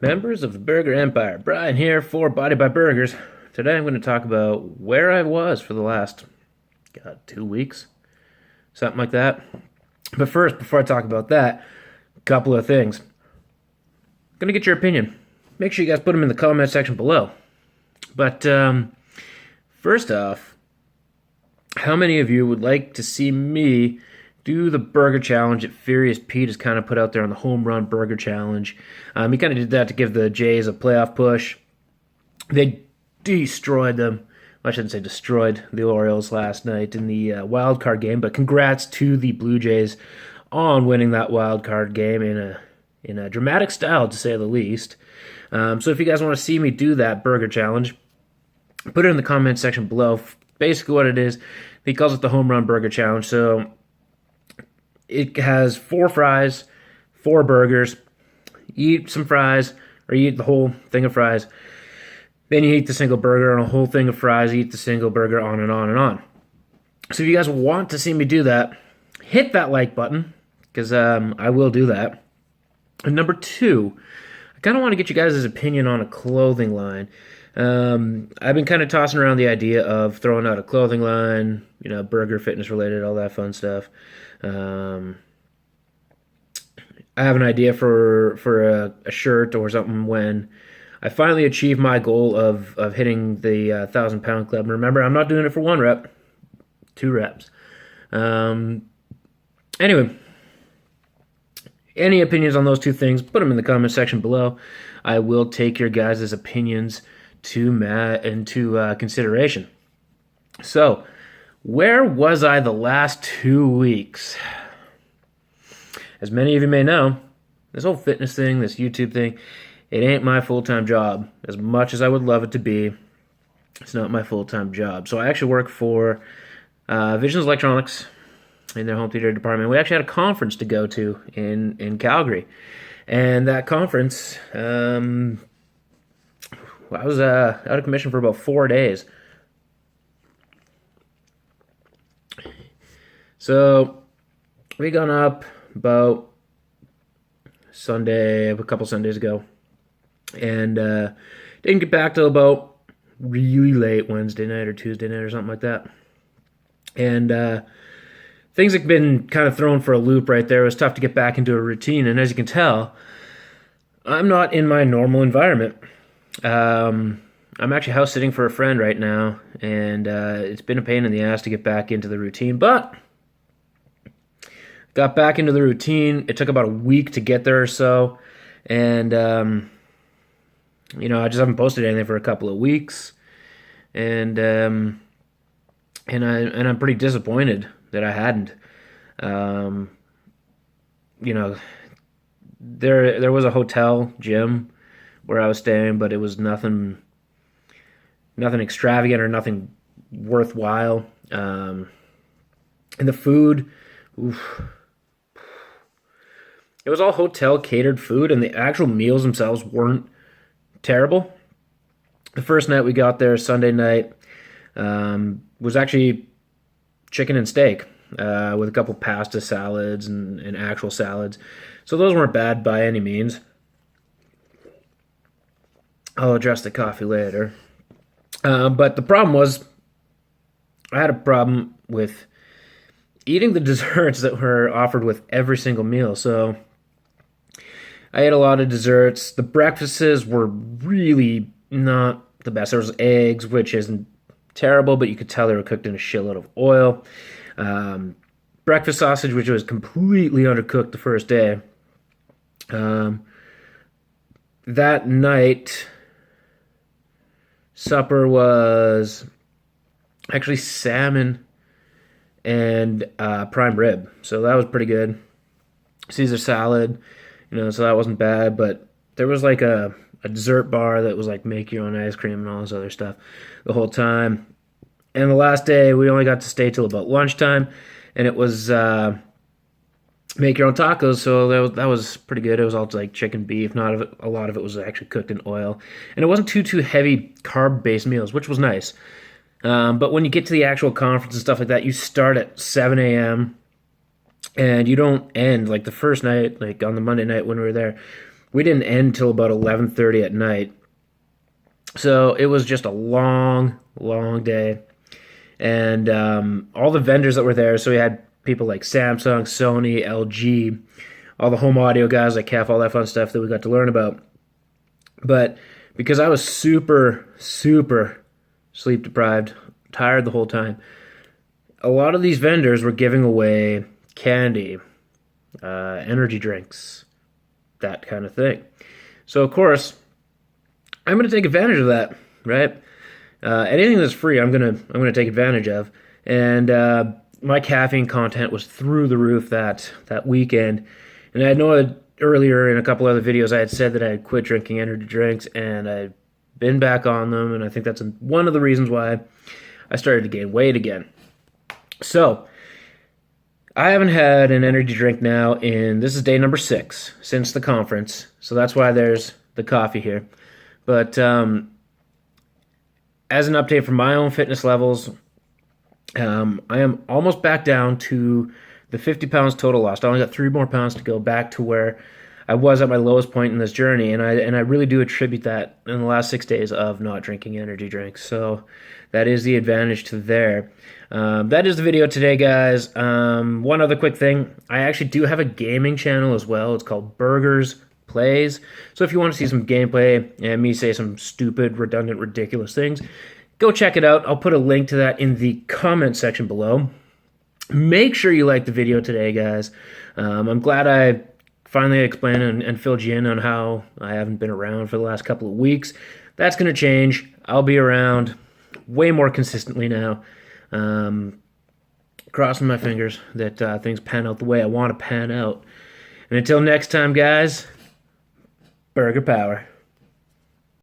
Members of the Burger Empire, Brian here for Body by Burgers. Today I'm going to talk about where I was for the last, 2 weeks, something like that. But first, before I talk about that, a couple of things. I'm going to get your opinion. Make sure you guys put them in the comment section below. But first off, how many of you would like to see me do the burger challenge that Furious Pete has kind of put out there on the Home Run Burger Challenge? He kind of did that to give the Jays a playoff push. They destroyed them. I shouldn't say destroyed the Orioles last night in the wild card game, but congrats to the Blue Jays on winning that wild card game in a dramatic style, to say the least. So if you guys want to see me do that burger challenge, put it in the comment section below. Basically what it is, he calls it the Home Run Burger Challenge. So it has 4 fries, 4 burgers. You eat some fries, or you eat the whole thing of fries. Then you eat the single burger, and a whole thing of fries. You eat the single burger, on and on and on. So if you guys want to see me do that, hit that like button, because I will do that. And number 2, I kind of want to get you guys' opinion on a clothing line. I've been kind of tossing around the idea of throwing out a clothing line, burger, fitness related, all that fun stuff. I have an idea for a shirt or something when I finally achieve my goal of hitting the 1,000-pound club. And remember, I'm not doing it for 1 rep, 2 reps. Anyway, any opinions on those 2 things, put them in the comment section below. I will take your guys' opinions into consideration. So, where was I the last 2 weeks? As many of you may know, this whole fitness thing, this YouTube thing, it ain't my full-time job. As much as I would love it to be, it's not my full-time job. So I actually work for Visions Electronics in their home theater department. We actually had a conference to go to in Calgary. And that conference, I was out of commission for about 4 days. So we gone up about a couple Sundays ago, and didn't get back till about really late Wednesday night or Tuesday night or something like that. And things have been kind of thrown for a loop right there. It was tough to get back into a routine, and as you can tell, I'm not in my normal environment. I'm actually house sitting for a friend right now, and it's been a pain in the ass to get back into the routine, but got back into the routine. It took about a week to get there or so, and I just haven't posted anything for a couple of weeks, and I'm pretty disappointed that I hadn't. There was a hotel gym where I was staying, but it was nothing extravagant or nothing worthwhile. And the food, oof. It was all hotel catered food, and the actual meals themselves weren't terrible. The first night we got there, Sunday night, was actually chicken and steak with a couple pasta salads and actual salads. So those weren't bad by any means. I'll address the coffee later. But the problem was, I had a problem with eating the desserts that were offered with every single meal. So I ate a lot of desserts. The breakfasts were really not the best. There was eggs, which isn't terrible, but you could tell they were cooked in a shitload of oil. Breakfast sausage, which was completely undercooked the first day. That night, supper was actually salmon and prime rib, so that was pretty good. Caesar salad, so that wasn't bad, but there was like a dessert bar that was like make your own ice cream and all this other stuff the whole time. And the last day, we only got to stay till about lunchtime, and it was make your own tacos, so that was pretty good. It was all like chicken, beef. A lot of it was actually cooked in oil, and it wasn't too heavy carb-based meals, which was nice. But when you get to the actual conference and stuff like that, you start at 7 a.m. and you don't end like the first night, like on the Monday night when we were there. We didn't end till about 11:30 at night. So it was just a long, long day. And all the vendors that were there, so we had people like Samsung, Sony, LG, all the home audio guys like KEF, all that fun stuff that we got to learn about. But because I was super, super sleep deprived, tired the whole time, a lot of these vendors were giving away candy, energy drinks, that kind of thing. So of course, I'm going to take advantage of that, right? Anything that's free, I'm gonna take advantage of. And my caffeine content was through the roof that weekend. And I know earlier in a couple other videos I had said that I had quit drinking energy drinks, and I've been back on them. And I think that's one of the reasons why I started to gain weight again. So I haven't had an energy drink now this is day number 6 since the conference. So that's why there's the coffee here. But as an update for my own fitness levels, I am almost back down to the 50 pounds total lost. I only got 3 more pounds to go back to where I was at my lowest point in this journey, and I really do attribute that in the last 6 days of not drinking energy drinks. So that is the advantage to there. That is the video today, guys. One other quick thing. I actually do have a gaming channel as well. It's called Burgers Plays. So if you want to see some gameplay and me say some stupid, redundant, ridiculous things, go check it out. I'll put a link to that in the comment section below. Make sure you like the video today, guys. I'm glad I finally explained and filled you in on how I haven't been around for the last couple of weeks. That's going to change. I'll be around way more consistently now. Crossing my fingers that things pan out the way I want to pan out. And until next time, guys, Burger Power.